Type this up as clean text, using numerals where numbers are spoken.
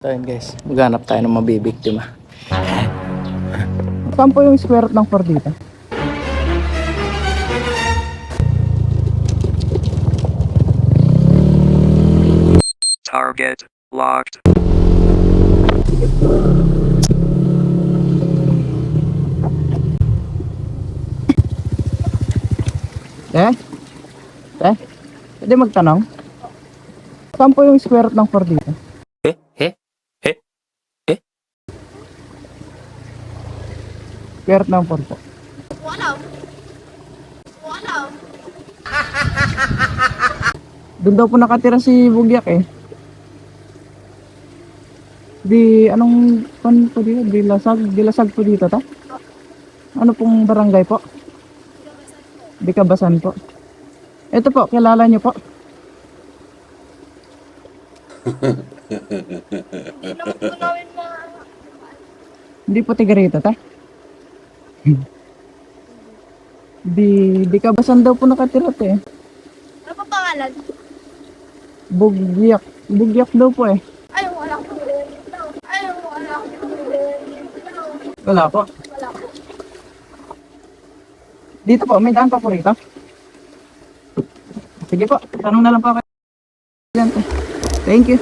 So yun guys, maghanap tayo ng mabibiktima. Saan po yung square root ng 4 dito? Target locked. Pwede magtanong? Saan po yung square root ng 4 dito? Square root ng 4 po. Doon daw po nakatira si Bugyak eh. Anong pan po dito? Dilasag po dito ta? Ano pong barangay po? Bikabasan po. Ito po, kilala niyo po? Hindi po tiga rito ta? Bikabasan daw po nakatira eh. Ano pa pangalan? Bugyak. Bugyak daw po eh. Ayaw, wala ko. Ayaw, wala ko. Wala po. Wala ko. Dito po, may daan pa po rito. Sige po, tanong na lang po kayo. Thank you.